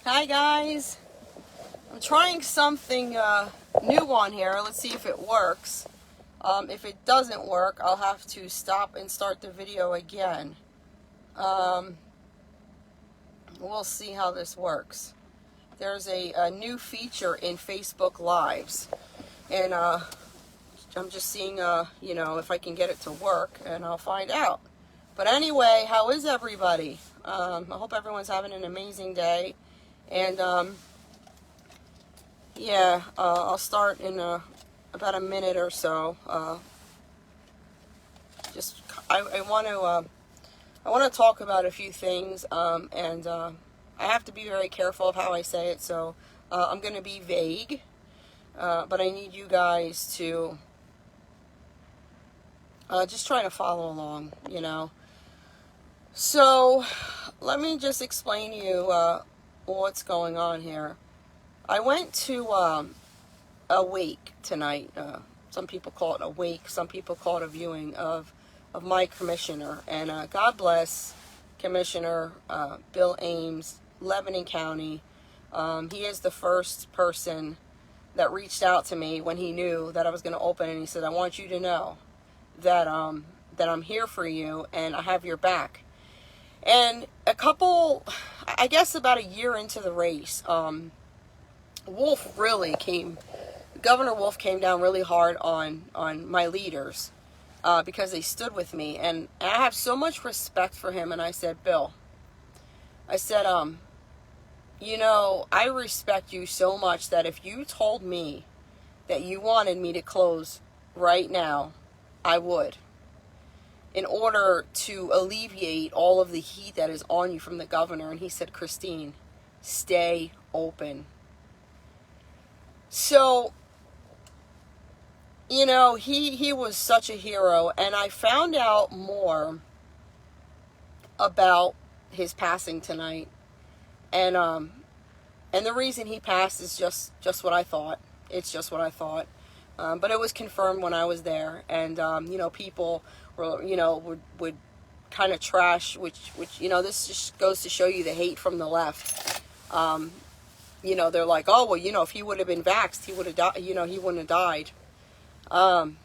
Hi guys, I'm trying something new on here. Let's see if it works. If it doesn't work, I'll have to stop and start the video again. We'll see how this works. There's a new feature in Facebook Lives, and I'm just seeing if I can get it to work, and I'll find out. But anyway, how is everybody? I hope everyone's having an amazing day. And I'll start in about a minute or so. I want to talk about a few things, and I have to be very careful of how I say it. So I'm going to be vague, but I need you guys to just try to follow along. So let me just explain to you what's going on here. I went to a wake tonight. Some people call it a wake. Some people call it a viewing of my commissioner. And God bless Commissioner Bill Ames, Lebanon County. He is the first person that reached out to me when he knew that I was going to open. And he said, I want you to know that I'm here for you and I have your back. And I guess about a year into the race, Governor Wolf came down really hard on my leaders because they stood with me. And I have so much respect for him. And I said, Bill, I respect you so much that if you told me that you wanted me to close right now, I would. In order to alleviate all of the heat that is on you from the governor. And he said, Christine, stay open. So, he was such a hero. And I found out more about his passing tonight. And the reason he passed is just what I thought. It's just what I thought. But it was confirmed when I was there. And, people would kind of trash, which this just goes to show you the hate from the left. They're like, oh, well, if he would have been vaxxed, he would have died, he wouldn't have died. And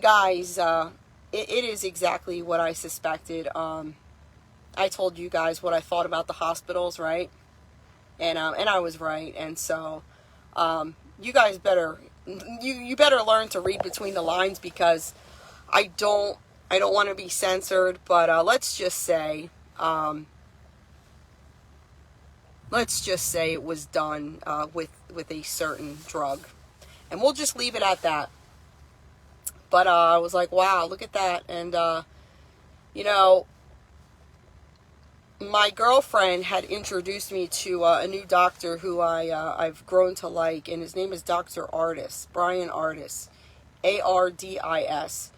guys, it is exactly what I suspected. I told you guys what I thought about the hospitals, right? And I was right. And so, you guys you better learn to read between the lines, because I don't want to be censored, but let's just say it was done with a certain drug, and we'll just leave it at that. But I was like, wow, look at that. And my girlfriend had introduced me to a new doctor who I've grown to like, and his name is Dr. Ardis, Brian Ardis, Ardis.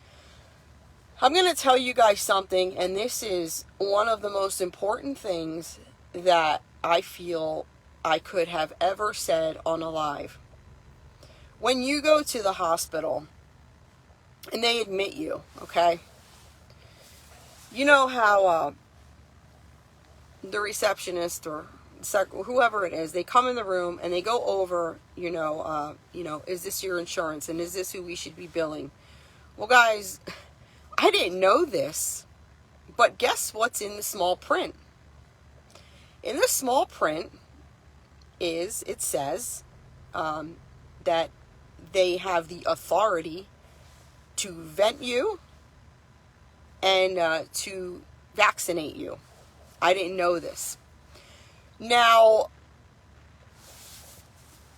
I'm going to tell you guys something, and this is one of the most important things that I feel I could have ever said on a live. When you go to the hospital and they admit you, okay? You know how the receptionist or whoever it is, they come in the room and they go over, is this your insurance, and is this who we should be billing? Well, guys, I didn't know this, but guess what's in the small print? In the small print it says that they have the authority to vent you and to vaccinate you. I didn't know this. Now,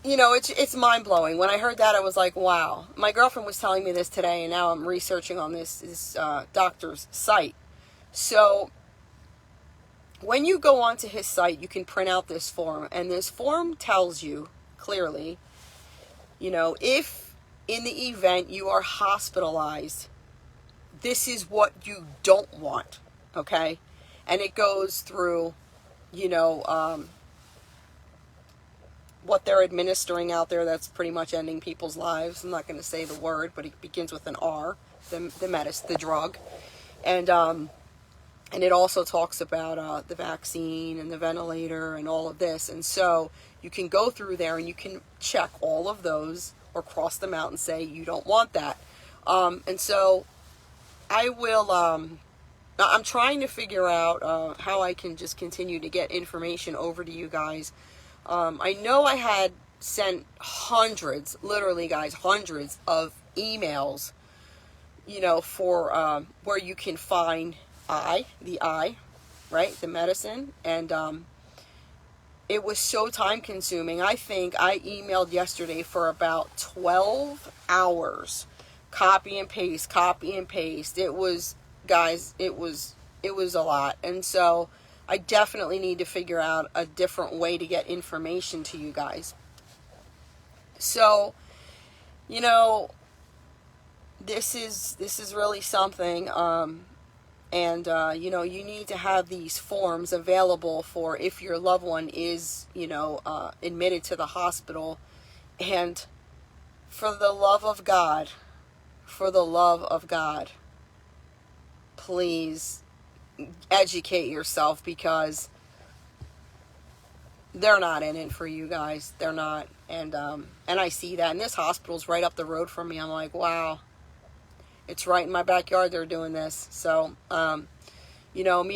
it's mind-blowing. When I heard that, I was like, wow. My girlfriend was telling me this today, and now I'm researching on this doctor's site. So, when you go onto his site, you can print out this form, and this form tells you clearly, if in the event you are hospitalized, this is what you don't want, okay? And it goes through, what they're administering out there that's pretty much ending people's lives. I'm not going to say the word, but it begins with an R, the medicine, the drug. And And it also talks about the vaccine and the ventilator and all of this. And so you can go through there and you can check all of those or cross them out and say you don't want that. And so I will, I'm trying to figure out how I can just continue to get information over to you guys. I know I had sent hundreds, literally guys, hundreds of emails, for where you can find the eye, right, the medicine, and it was so time consuming. I think I emailed yesterday for about 12 hours, copy and paste. It was, guys, it was a lot. And so I definitely need to figure out a different way to get information to you guys. So, this is really something. And you need to have these forms available for if your loved one is, admitted to the hospital. And for the love of God, please educate yourself, because they're not in it for you guys. They're not. And I see that. And this hospital's right up the road from me. I'm like, wow. It's right in my backyard they're doing this. So, me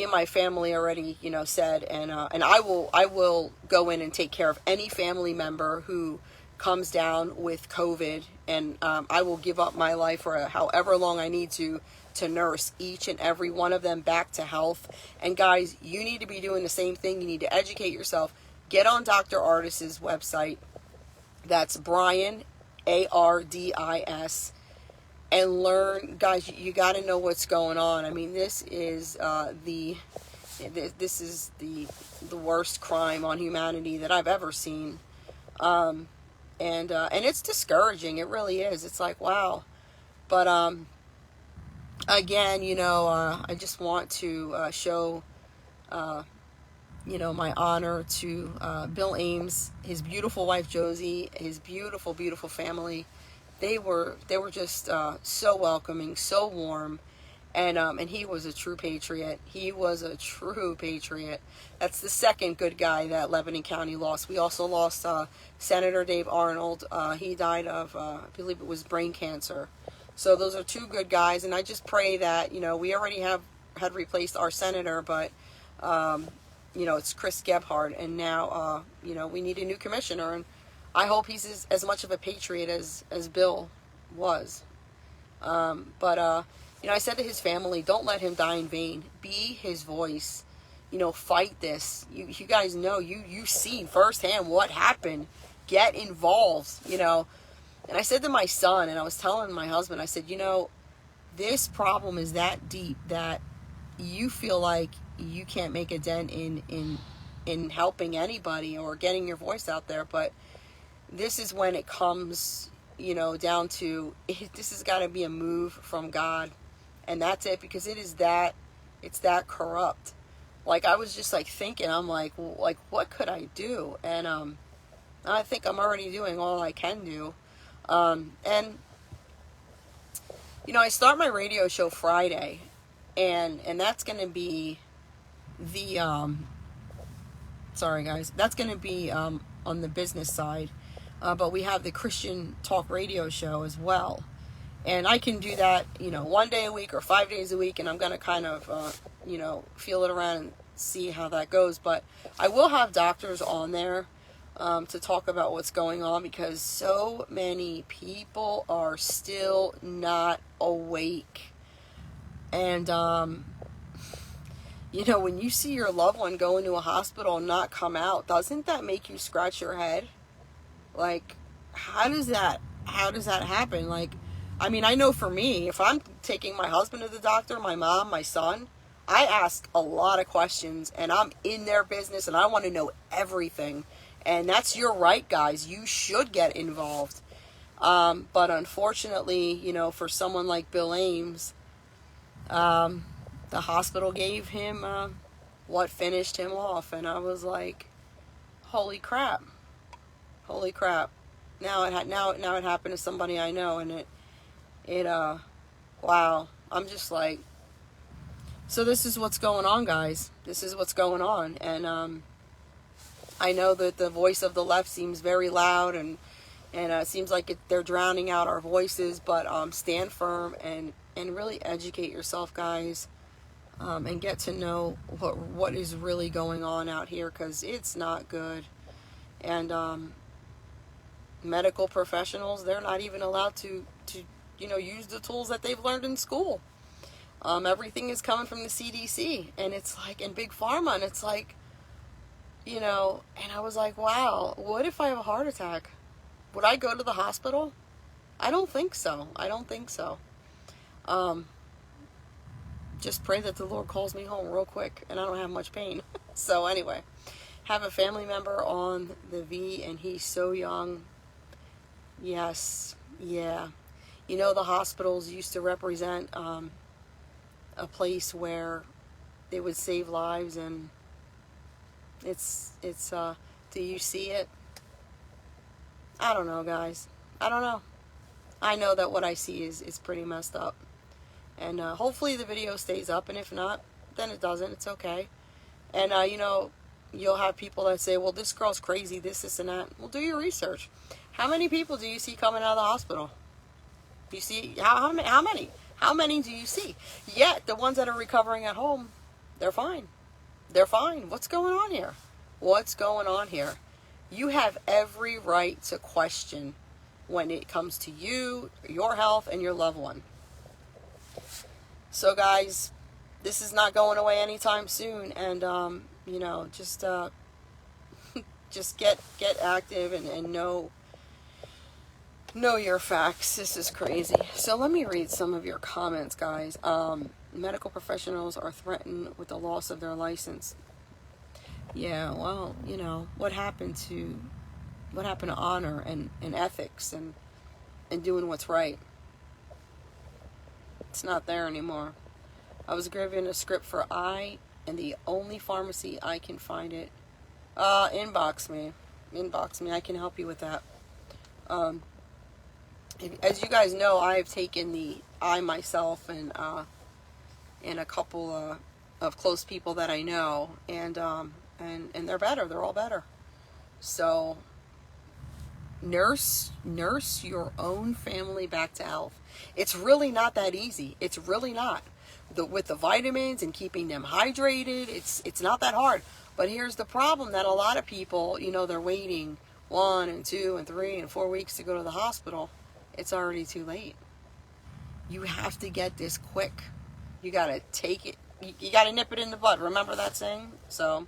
and my family already, said, and I will go in and take care of any family member who comes down with COVID, and I will give up my life for however long I need to nurse each and every one of them back to health. And guys, you need to be doing the same thing. You need to educate yourself. Get on Dr. Ardis's website. That's Brian, Ardis. And learn, guys. You got to know what's going on. I mean, this is the worst crime on humanity that I've ever seen, and it's discouraging. It really is. It's like, wow. But again, I just want to show my honor to Bill Ames, his beautiful wife Josie, his beautiful, beautiful family. They were just so welcoming, so warm, and he was a true patriot. He was a true patriot. That's the second good guy that Lebanon County lost. We also lost Senator Dave Arnold. He died of, I believe it was brain cancer. So those are two good guys, and I just pray that, we already had replaced our senator, but it's Chris Gebhardt, and now we need a new commissioner, and I hope he's as much of a patriot as Bill was. But I said to his family, don't let him die in vain. Be his voice. Fight this. You guys know, you see firsthand what happened. Get involved, And I said to my son, and I was telling my husband, I said, this problem is that deep that you feel like you can't make a dent in helping anybody or getting your voice out there, but this is when it comes, down to, this has got to be a move from God. And that's it, because it's that corrupt. Like, I was just thinking, I'm like, what could I do? And I think I'm already doing all I can do. And I start my radio show Friday, and that's going to be the, sorry guys, that's going to be on the business side. But we have the Christian talk radio show as well. And I can do that, 1 day a week or 5 days a week. And I'm going to kind of, feel it around and see how that goes. But I will have doctors on there to talk about what's going on, because so many people are still not awake. And, when you see your loved one go into a hospital and not come out, doesn't that make you scratch your head? Like, how does that happen? Like, I mean, I know for me, if I'm taking my husband to the doctor, my mom, my son, I ask a lot of questions, and I'm in their business, and I want to know everything. And that's your right, guys. You should get involved. But unfortunately, for someone like Bill Ames, the hospital gave him what finished him off. And I was like, holy crap. Now it happened to somebody I know, and it wow. I'm just like, So this is what's going on, guys. This is what's going on. And I know that the voice of the left seems very loud, and it seems like they're drowning out our voices, but stand firm and really educate yourself, guys, and get to know what is really going on out here, because it's not good. And medical professionals, they're not even allowed to use the tools that they've learned in school. Everything is coming from the CDC, and it's like in Big Pharma, and it's like, and I was like, wow, what if I have a heart attack? Would I go to the hospital? I don't think so. Just pray that the Lord calls me home real quick and I don't have much pain. So anyway, have a family member on the V, and he's so young. Yes, yeah. The hospitals used to represent a place where they would save lives, and it's do you see it? I don't know, guys. I don't know. I know that what I see is pretty messed up. And hopefully the video stays up, and if not, then it doesn't. It's okay. And, you'll have people that say, well, this girl's crazy, this, and that. Well, do your research. How many people do you see coming out of the hospital? Do you see, how many? How many do you see? Yet, the ones that are recovering at home, they're fine. They're fine. What's going on here? What's going on here? You have every right to question when it comes to you, your health, and your loved one. So guys, this is not going away anytime soon, and just get active and know your facts. This is crazy. So let me read some of your comments, guys. Medical professionals are threatened with the loss of their license. Yeah, well, what happened to honor and ethics and doing what's right? It's not there anymore. I was given a script for eye, and the only pharmacy I can find it. Inbox me. I can help you with that. As you guys know, I've taken the eye myself, and a couple of close people that I know, and they're better. They're all better. So nurse your own family back to health. It's really not that easy. It's really not. With the vitamins and keeping them hydrated, it's not that hard. But here's the problem, that a lot of people, they're waiting 1 and 2 and 3 and 4 weeks to go to the hospital. It's already too late. You have to get this quick. You got to take it. You got to nip it in the bud. Remember that saying? So,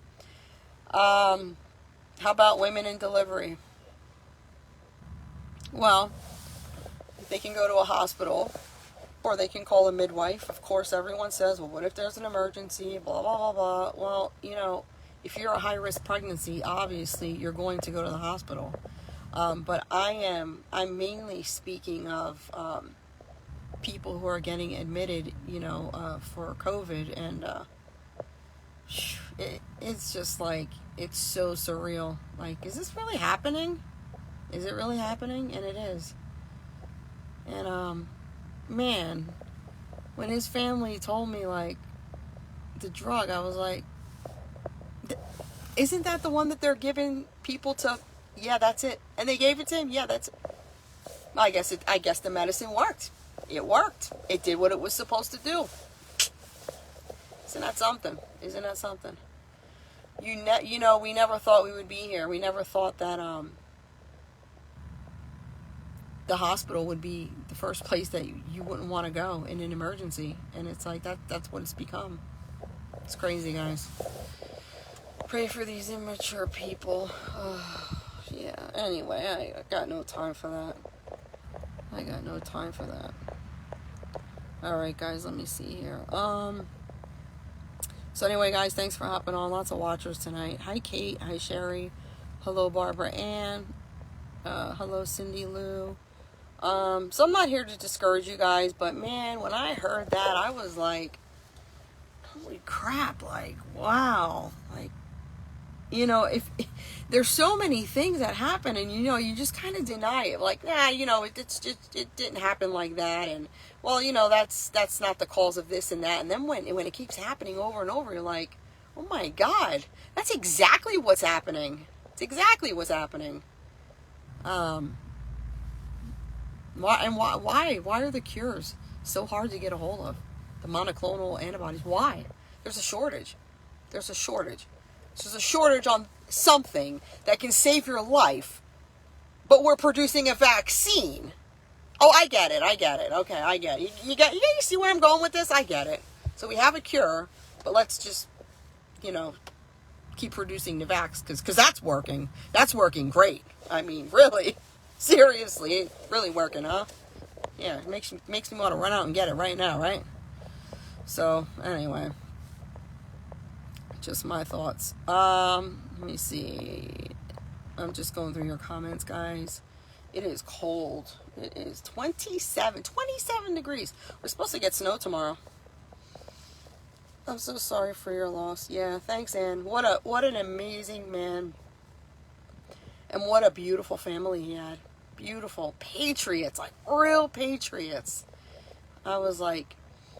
how about women in delivery? Well, they can go to a hospital, or they can call a midwife. Of course, everyone says, well, what if there's an emergency, blah, blah, blah, blah. Well, if you're a high-risk pregnancy, obviously you're going to go to the hospital. But I'm mainly speaking of people who are getting admitted, for COVID, and it's just like, it's so surreal. Like, is this really happening? Is it really happening? And it is. And man, when his family told me, like, the drug, I was like, isn't that the one that they're giving people to? Yeah, that's it. And they gave it to him. Yeah, that's it. I guess the medicine worked. It worked. It did what it was supposed to do. Isn't that something? We never thought we would be here. We never thought that the hospital would be the first place that you wouldn't want to go in an emergency. And it's like, that's what it's become. It's crazy, guys. Pray for these immature people. Yeah, anyway, I got no time for that. Alright, guys, let me see here. So anyway, guys, thanks for hopping on. Lots of watchers tonight. Hi, Kate. Hi, Sherry. Hello, Barbara Ann. Hello, Cindy Lou. So I'm not here to discourage you guys, but man, when I heard that, I was like, holy crap, like, wow. Like, if there's so many things that happen, and you just kind of deny it, like, nah, it didn't happen like that, and well, that's not the cause of this and that. And then when it keeps happening over and over, you're like, oh my God, that's exactly what's happening. It's exactly what's happening. Why are the cures so hard to get a hold of? The monoclonal antibodies. Why? There's a shortage. There's a shortage on something that can save your life, but we're producing a vaccine. Oh, I get it. Okay, I get it. You see where I'm going with this? I get it. So we have a cure, but let's just, keep producing the vax, because that's working. That's working great. I mean, really, seriously, really working, huh? Yeah, it makes me want to run out and get it right now, right? So, anyway, just my thoughts. Let me see. I'm just going through your comments, guys. It is cold. It is 27 degrees. We're supposed to get snow tomorrow. I'm so sorry for your loss. Yeah, thanks, Ann. What an amazing man. And what a beautiful family he had. Beautiful. Patriots, like real patriots. I was like,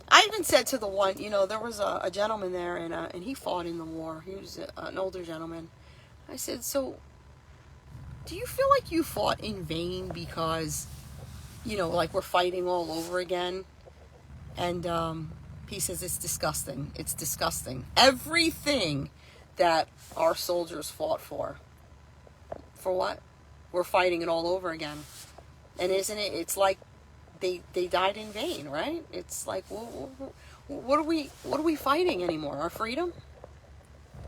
I even said to the one, there was a gentleman there, and he fought in the war. He was an older gentleman. I said, so, do you feel like you fought in vain because, like we're fighting all over again? And he says, it's disgusting. It's disgusting. Everything that our soldiers fought for what? We're fighting it all over again. And isn't it, it's like they died in vain, right? It's like, what are we fighting anymore? Our freedom?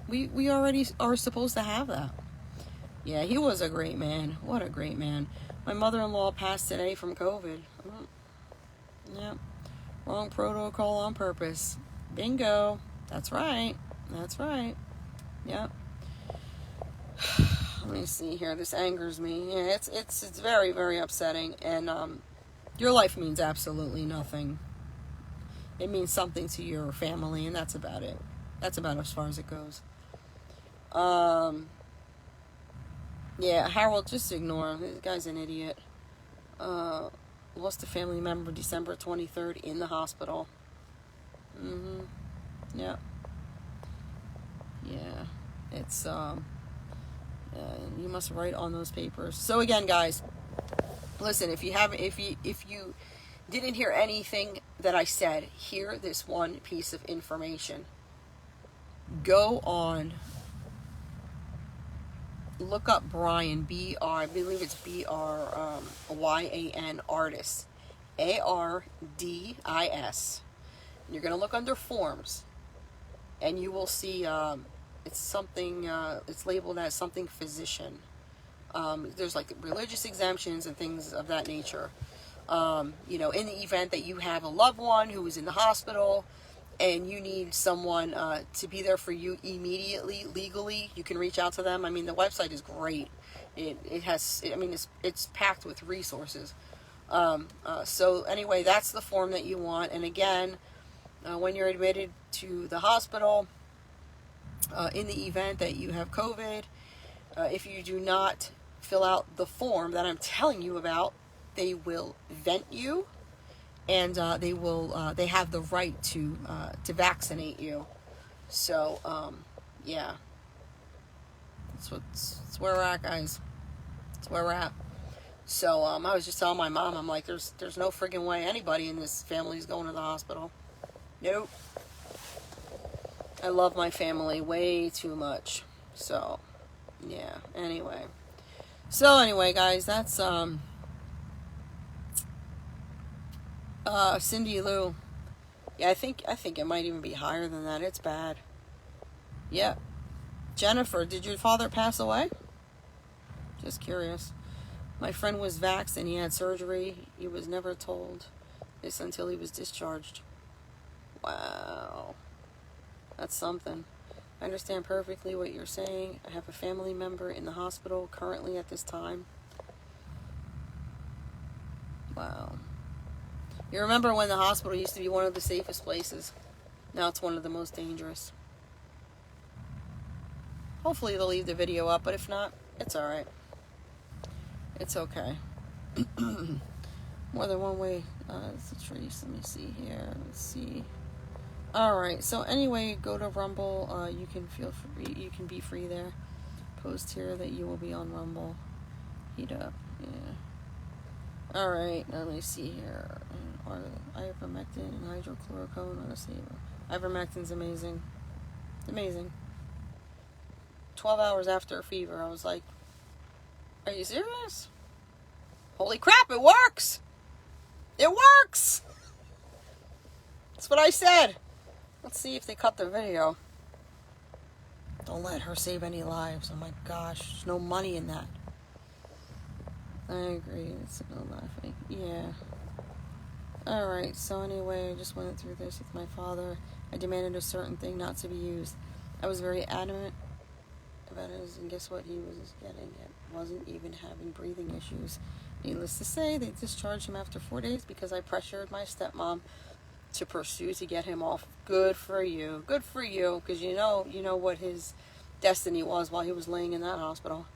We already are supposed to have that. Yeah, he was a great man. What a great man. My mother-in-law passed today from COVID. Yeah. Wrong protocol on purpose. Bingo. That's right. That's right. Yep. Let me see here. This angers me. Yeah, it's very, very upsetting. And your life means absolutely nothing. It means something to your family, and that's about it. That's about as far as it goes. Yeah, Harold, just ignore him. This guy's an idiot. Lost a family member December 23rd in the hospital. Yeah. Yeah. It's, you must write on those papers. So again, guys, listen, if you didn't hear anything that I said, hear this one piece of information. Go on, look up Brian, I believe it's BRYAN, artist, ARDIS. You're going to look under forms, and you will see it's something, it's labeled as something physician. There's like religious exemptions and things of that nature. In the event that you have a loved one who is in the hospital and you need someone to be there for you immediately, legally, you can reach out to them. I mean, the website is great. It's packed with resources. So anyway, that's the form that you want. And again, when you're admitted to the hospital, in the event that you have COVID, if you do not fill out the form that I'm telling you about, they will vent you, and they have the right to vaccinate you. So yeah, that's where we're at, guys. That's where we're at. So I was just telling my mom, I'm like, there's no friggin' way anybody in this family is going to the hospital. Nope. I love my family way too much. So yeah. Anyway, guys, that's Cindy Lou. Yeah, I think it might even be higher than that. It's bad. Yep. Jennifer, did your father pass away? Just curious. My friend was vaxxed and he had surgery. He was never told this until he was discharged. Wow. That's something. I understand perfectly what you're saying. I have a family member in the hospital currently at this time. Wow. You remember when the hospital used to be one of the safest places? Now it's one of the most dangerous. Hopefully they'll leave the video up, but if not, it's alright. It's okay. More than one way. It's a trace. Let me see here. Let's see. Alright, so anyway, go to Rumble. You can feel free. You can be free there. Post here that you will be on Rumble. Heat up. Yeah. Alright, let me see here. Ivermectin and hydrochloroquine on a saver. Ivermectin's amazing. It's amazing. 12 hours after a fever, I was like, are you serious? Holy crap, it works! It works! That's what I said. Let's see if they cut the video. Don't let her save any lives. Oh my gosh, there's no money in that. I agree, it's no laughing. Yeah. Alright, so anyway, I just went through this with my father. I demanded a certain thing not to be used. I was very adamant about it, and guess what he was getting? It wasn't even having breathing issues. Needless to say, they discharged him after 4 days because I pressured my stepmom to pursue to get him off. Good for you. Good for you, because you know what his destiny was while he was laying in that hospital.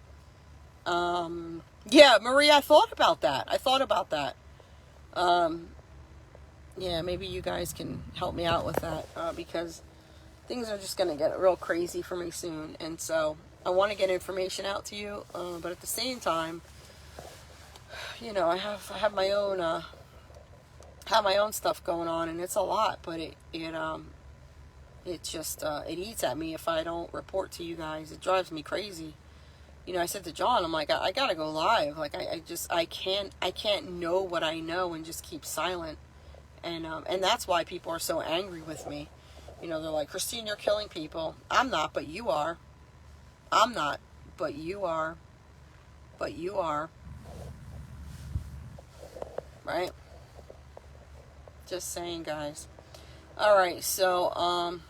Yeah, Marie, I thought about that. Yeah, maybe you guys can help me out with that, because things are just going to get real crazy for me soon. And so I want to get information out to you, but at the same time, you know, I have my own stuff going on, and it's a lot, but it just it eats at me if I don't report to you guys. It drives me crazy. You know, I said to John, I'm like, I gotta go live. Like, I can't know what I know and just keep silent. And that's why people are so angry with me. You know, they're like, Christine, you're killing people. I'm not, but you are. I'm not, but you are. But you are. Right? Just saying, guys. Alright, so,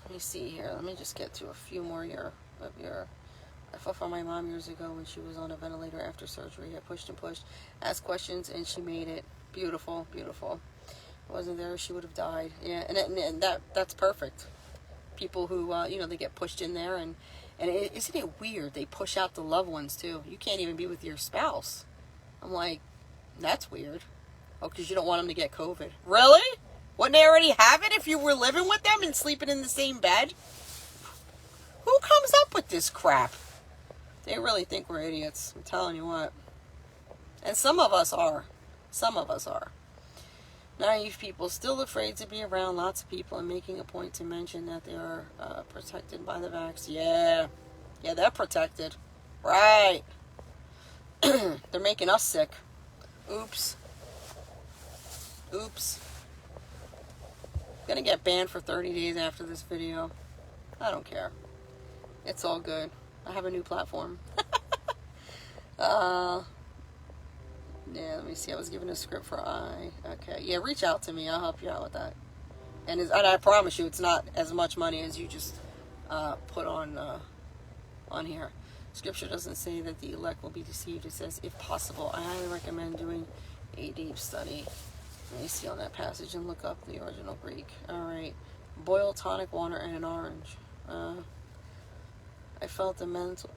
let me see here. Let me just get to a few more of your... I fell for my mom years ago when she was on a ventilator after surgery. I pushed and pushed, asked questions, and she made it. Beautiful, beautiful. If I wasn't there, she would have died. Yeah, and that's perfect. People who, you know, they get pushed in there, and isn't it weird? They push out the loved ones, too. You can't even be with your spouse. I'm like, that's weird. Oh, because you don't want them to get COVID. Really? Wouldn't they already have it if you were living with them and sleeping in the same bed? Who comes up with this crap? They really think we're idiots. I'm telling you what. And some of us are. Some of us are. Naive people still afraid to be around lots of people and making a point to mention that they are protected by the vax. Yeah. Yeah, they're protected. Right. They're making us sick. Oops. Oops. Gonna get banned for 30 days after this video. I don't care. It's all good. I have a new platform. Yeah, let me see. I was given a script for Okay, yeah, reach out to me. I'll help you out with that. And I promise you, it's not as much money as you just put on here. Scripture doesn't say that the elect will be deceived. It says, if possible, I highly recommend doing a deep study. Let me see on that passage and look up the original Greek. All right. Boil tonic water and an orange. I felt the mental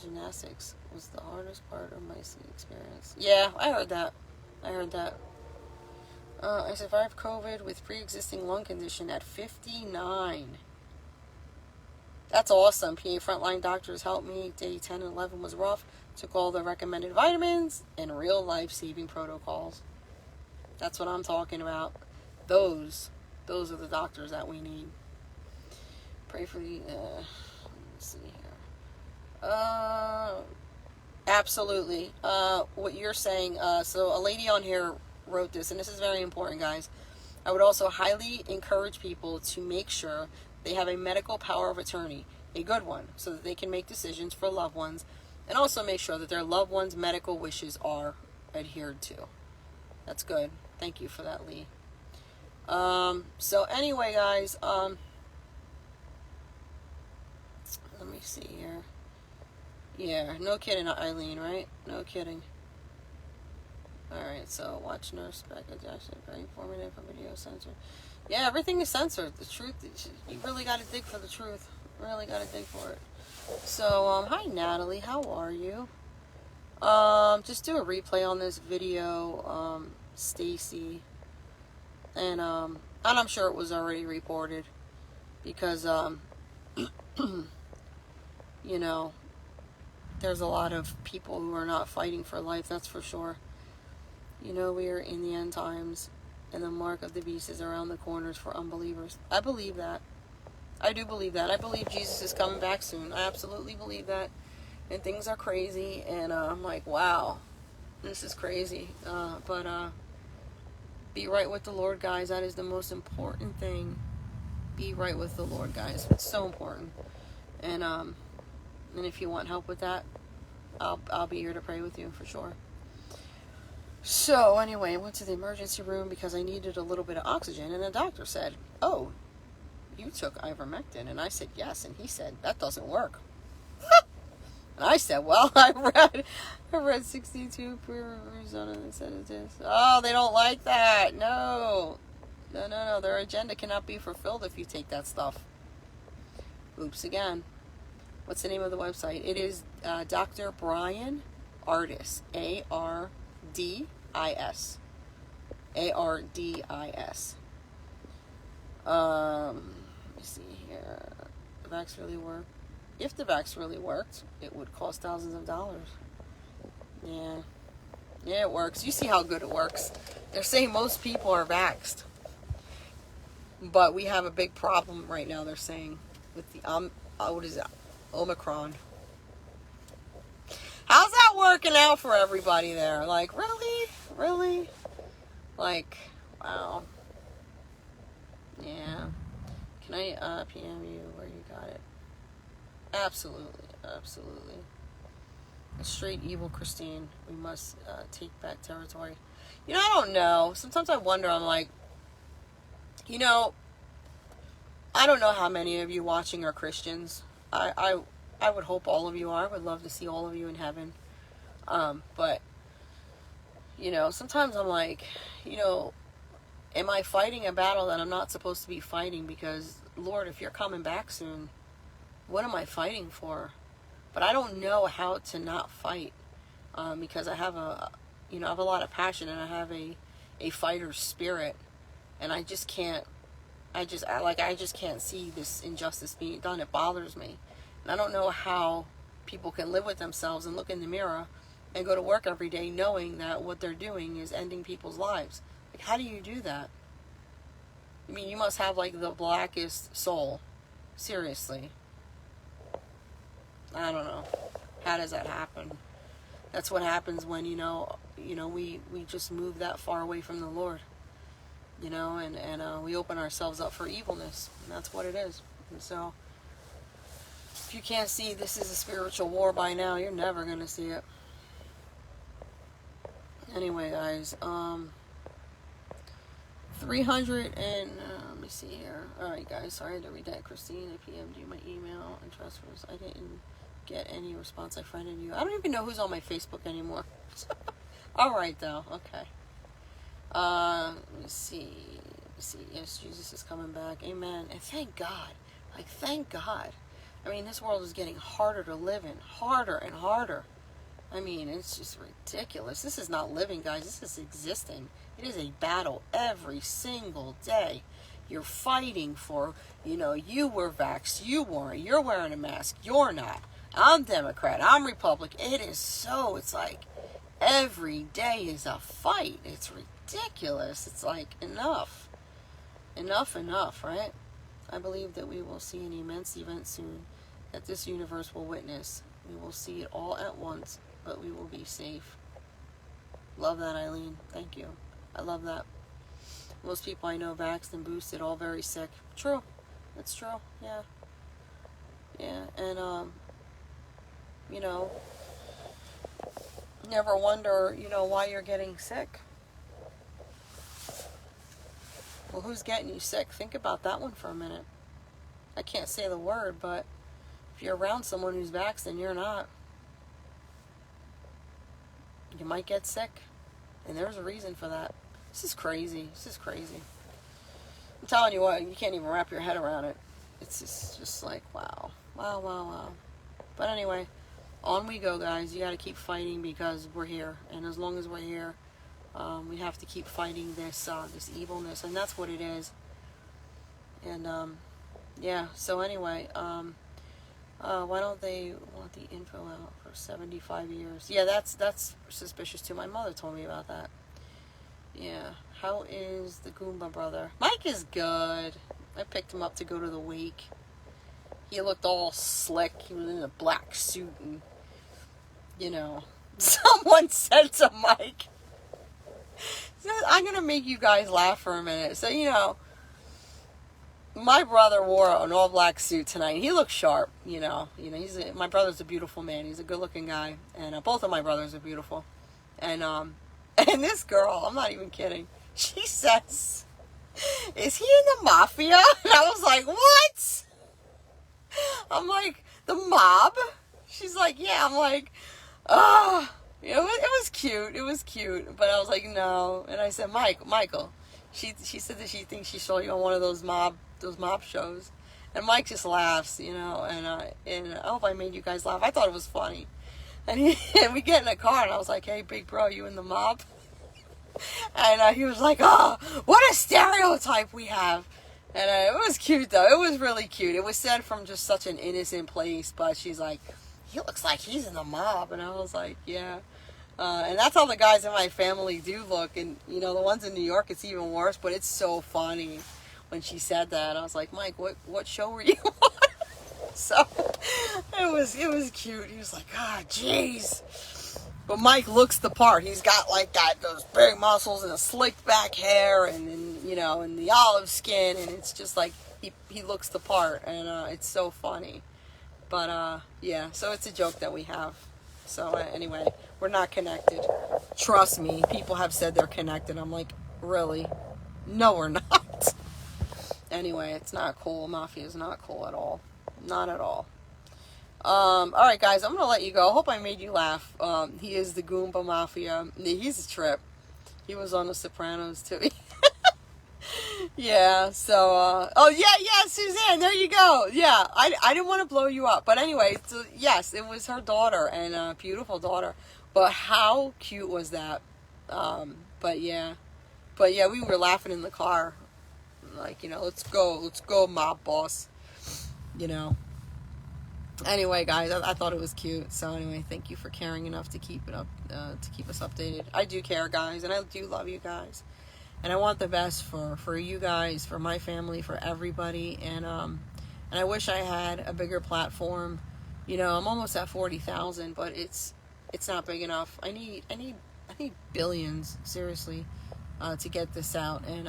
gymnastics was the hardest part of my experience. Yeah, I heard that. I survived COVID with pre-existing lung condition at 59. That's awesome. PA frontline doctors helped me. Day 10 and 11 was rough. Took all the recommended vitamins and real life-saving protocols. That's what I'm talking about. Those are the doctors that we need. Pray for the... let's see here. Absolutely. What you're saying, so a lady on here wrote this, and this is very important, guys. I would also highly encourage people to make sure they have a medical power of attorney, a good one, so that they can make decisions for loved ones, and also make sure that their loved ones' medical wishes are adhered to. That's good. Thank you for that, Lee. So anyway, guys, let me see here. Yeah, no kidding, Eileen, right? No kidding. Alright, so watch Nurse Becca Jackson, very informative, a video censored. Yeah, everything is censored. The truth, you really got to dig for the truth. Really got to dig for it. So, hi Natalie, how are you? Just do a replay on this video, Stacy, and I'm sure it was already reported because, you know, there's a lot of people who are not fighting for life, that's for sure. You know, we are in the end times, and the mark of the beast is around the corners for unbelievers. I believe that. I do believe that. I believe Jesus is coming back soon. I absolutely believe that. And things are crazy, and I'm like, wow, this is crazy. But be right with the Lord, guys. That is the most important thing. Be right with the Lord, guys. It's so important. And if you want help with that, I'll be here to pray with you for sure. So anyway, I went to the emergency room because I needed a little bit of oxygen, and the doctor said, "Oh, you took ivermectin," and I said, "Yes," and he said, "That doesn't work." And I said, "Well, I read 62 per Arizona that said it is." Oh, they don't like that. No. Their agenda cannot be fulfilled if you take that stuff. Oops again. What's the name of the website? It is Dr. Brian Ardis. ARDIS. ARDIS. Let me see here. The vax really worked. If the vax really worked, it would cost thousands of dollars. Yeah, it works. You see how good it works. They're saying most people are vaxxed, but we have a big problem right now. They're saying with the what is that? Omicron. How's that working out for everybody there? Like, really? Like, wow. Yeah. Can I PM you where you got it? Absolutely. A straight evil Christine. We must take back territory. You know, I don't know. Sometimes I wonder, I'm like, you know, I don't know how many of you watching are Christians. I would hope all of you are. I would love to see all of you in heaven. But, you know, sometimes I'm like, you know, am I fighting a battle that I'm not supposed to be fighting? Because, Lord, if you're coming back soon, what am I fighting for? But I don't know how to not fight, because I have I have a lot of passion, and I have a fighter's spirit, and I just can't see this injustice being done. It bothers me, and I don't know how people can live with themselves and look in the mirror and go to work every day knowing that what they're doing is ending people's lives. Like, how do you do that? I mean, you must have like the blackest soul. Seriously. I don't know. How does that happen? That's what happens when, we just move that far away from the Lord, and we open ourselves up for evilness. And that's what it is. And so, if you can't see this is a spiritual war by now, you're never going to see it. Anyway, guys, 300 and, let me see here. Alright, guys, sorry I had to read that. Christine, I PM'd you my email and trust was, I didn't get any response. I friended you. I don't even know who's on my Facebook anymore. Alright, though. Okay. Let me see. Yes, Jesus is coming back. Amen. And thank God. Like, thank God. I mean, this world is getting harder to live in. Harder and harder. I mean, it's just ridiculous. This is not living, guys. This is existing. It is a battle every single day. You're fighting for, you were vaxxed, you weren't. You're wearing a mask, you're not. I'm Democrat, I'm Republican. It's like every day is a fight. It's ridiculous. It's like enough, right? I believe that we will see an immense event soon that this universe will witness. We will see it all at once, but we will be safe. Love that, Eileen. Thank you. I love that. Most people I know vaxxed and boosted, all very sick. True. That's true. Yeah. And, never wonder, why you're getting sick. Well, who's getting you sick? Think about that one for a minute. I can't say the word, but if you're around someone who's vaxxed and you're not, you might get sick. And there's a reason for that. This is crazy. I'm telling you what, you can't even wrap your head around it. It's just like, wow. But anyway, on we go, guys. You got to keep fighting because we're here, and as long as we're here, we have to keep fighting this this evilness, and that's what it is. And yeah. So anyway, why don't they want the info out for 75 years? Yeah, that's suspicious too. My mother told me about that. Yeah. How is the Goomba brother? Mike is good. I picked him up to go to the wake. He looked all slick. He was in a black suit and, you know, someone said to Mike, I'm going to make you guys laugh for a minute. So, you know, my brother wore an all black suit tonight. He looked sharp, you know. My brother's a beautiful man. He's a good looking guy. And both of my brothers are beautiful. And this girl, I'm not even kidding. She says, is he in the mafia? And I was like, what? I'm like, the mob? She's like, yeah. I'm like, oh, it was cute. It was cute. But I was like, no. And I said, Michael. She said that she thinks she saw you on one of those mob shows. And Mike just laughs, you know. And I hope I made you guys laugh. I thought it was funny. And we get in a car, and I was like, hey, big bro, you in the mob? And he was like, oh, what a stereotype we have. And it was cute, though. It was really cute. It was said from just such an innocent place, but she's like, he looks like he's in the mob. And I was like, yeah. And that's how the guys in my family do look. And, you know, the ones in New York, it's even worse, but it's so funny when she said that. I was like, Mike, what show were you on? So it was cute. He was like, ah, jeez. But Mike looks the part. He's got like those big muscles and a slicked back hair and you know, and the olive skin, and it's just like he looks the part, and it's so funny. But yeah, so it's a joke that we have. So anyway, we're not connected. Trust me, people have said they're connected. I'm like, really? No, we're not. Anyway, it's not cool. Mafia is not cool at all. Not at all. Alright guys, I'm gonna let you go. I hope I made you laugh. He is the Goomba Mafia. He's a trip. He was on The Sopranos too. Yeah, so, oh yeah, Suzanne, there you go. Yeah, I didn't want to blow you up. But anyway, so yes, it was her daughter, and a beautiful daughter. But how cute was that? But yeah, we were laughing in the car. Like, you know, let's go, mob boss. You know. Anyway, guys, I thought it was cute. So anyway, thank you for caring enough to keep it up, to keep us updated. I do care, guys, and I do love you guys, and I want the best for you guys, for my family, for everybody. And I wish I had a bigger platform. You know, I'm almost at 40,000, but it's not big enough. I need billions, seriously, to get this out, and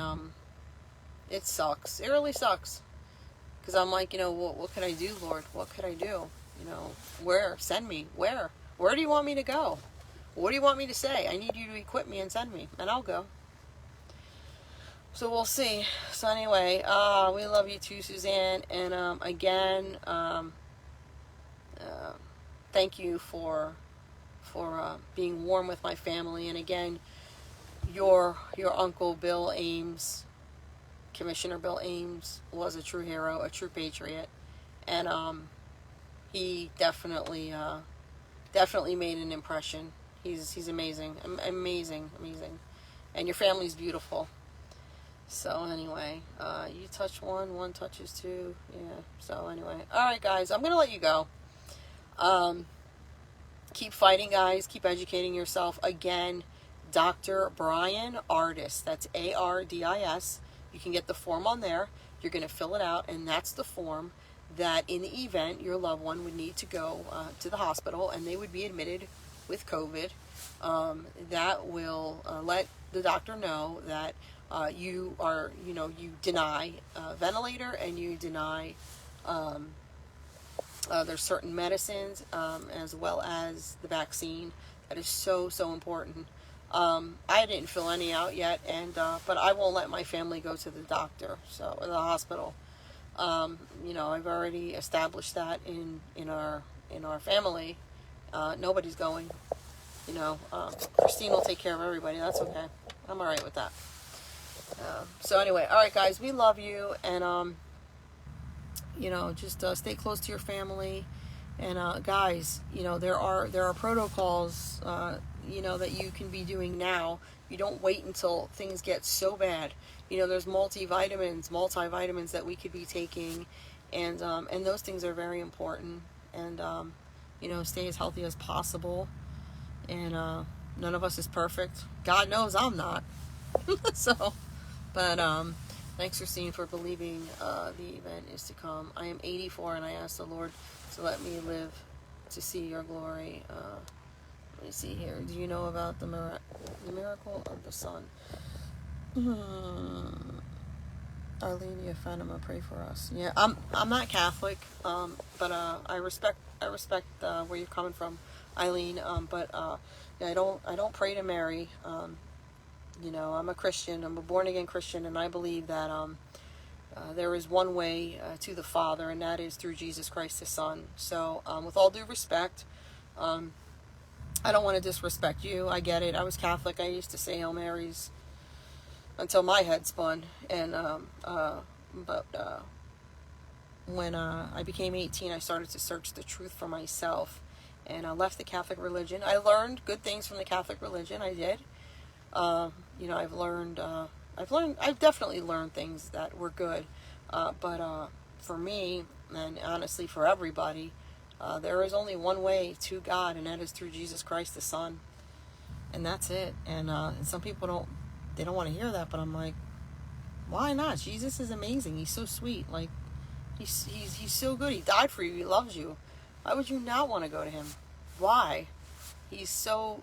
it sucks. It really sucks. Because I'm like, you know, what could I do, Lord? What could I do? You know, where? Send me. Where? Where do you want me to go? What do you want me to say? I need you to equip me and send me, and I'll go. So we'll see. So anyway, we love you too, Suzanne. And again, thank you for being warm with my family. And again, your uncle Bill Ames, Commissioner Bill Ames, was a true hero, a true patriot, and he definitely made an impression. He's amazing, amazing, and your family's beautiful. So anyway, you touch one touches two. Yeah. So anyway, all right, guys, I'm gonna let you go. Keep fighting, guys. Keep educating yourself. Again, Dr. Brian Ardis. That's ARDIS. You can get the form on there. You're going to fill it out, and that's the form that in the event your loved one would need to go to the hospital and they would be admitted with COVID, that will let the doctor know that you deny ventilator, and you deny there's certain medicines, as well as the vaccine. That is so important. I didn't fill any out yet, and but I won't let my family go to the doctor, or the hospital. You know, I've already established that in our family. Nobody's going. You know, Christine will take care of everybody. That's okay. I'm all right with that. So anyway, all right, guys, we love you, and you know, just stay close to your family, And guys, there are protocols, that you can be doing now. You don't wait until things get so bad. There's multivitamins that we could be taking, and those things are very important. And stay as healthy as possible. And none of us is perfect. God knows I'm not. So, but thanks, Christine, for believing the event is to come. I am 84, and I ask the Lord to let me live to see your glory. Let me see here. Do you know about the miracle of the sun? Arlenia Fatima, pray for us. Yeah, I'm not Catholic, but I respect where you're coming from, Eileen. But yeah, I don't pray to Mary. I'm a Christian. I'm a born again Christian, and I believe that there is one way to the Father, and that is through Jesus Christ, the Son. So, with all due respect, I don't want to disrespect you. I get it. I was Catholic. I used to say Hail Marys until my head spun. And but when I became 18, I started to search the truth for myself, and I left the Catholic religion. I learned good things from the Catholic religion. I did. I've definitely learned things that were good. But for me, and honestly for everybody, there is only one way to God, and that is through Jesus Christ, the Son. And that's it. And some people don't want to hear that, but I'm like, why not? Jesus is amazing. He's so sweet. Like, he's so good. He died for you. He loves you. Why would you not want to go to him? Why? He's so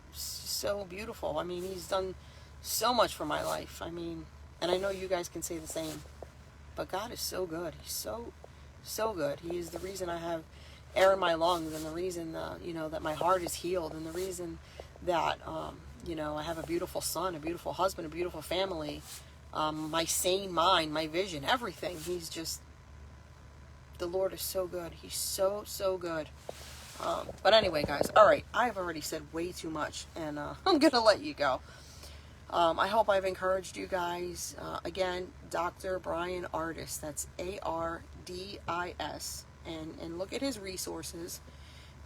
beautiful. I mean, he's done so much for my life. I mean, and I know you guys can say the same. But God is so good. He's so good. He is the reason I have air in my lungs, and the reason that my heart is healed, and the reason that I have a beautiful son, a beautiful husband, a beautiful family, my sane mind, my vision, everything. He's just, the Lord is so good. He's so good. But anyway, guys, all right, I've already said way too much, and I'm gonna let you go. I hope I've encouraged you guys. Again, Dr. Brian Ardis, that's ARDIS, and look at his resources.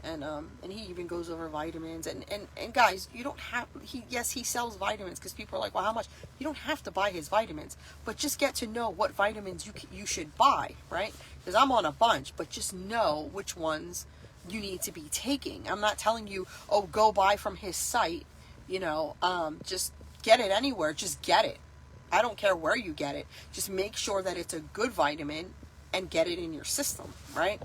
And he even goes over vitamins, and guys, you don't have, he sells vitamins, because people are like, well, how much? You don't have to buy his vitamins, but just get to know what vitamins you should buy, right? Because I'm on a bunch, but just know which ones you need to be taking. I'm not telling you, oh, go buy from his site, just get it anywhere, just get it. I don't care where you get it, just make sure that it's a good vitamin and get it in your system, right?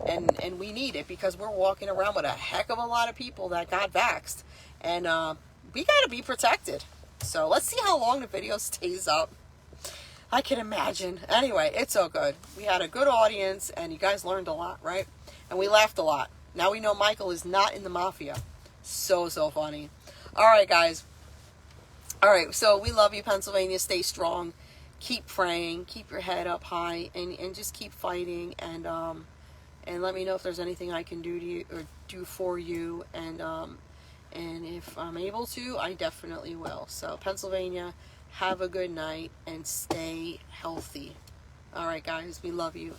And we need it, because we're walking around with a heck of a lot of people that got vaxxed, and we got to be protected. So let's see how long the video stays up. I can imagine. Anyway, it's so good. We had a good audience, and you guys learned a lot, right? And we laughed a lot. Now we know Michael is not in the mafia. So funny. All right, guys. All right, so we love you, Pennsylvania. Stay strong. Keep praying. Keep your head up high, and just keep fighting. And let me know if there's anything I can do to you, or do for you. And if I'm able to, I definitely will. So, Pennsylvania, have a good night and stay healthy. All right, guys, we love you.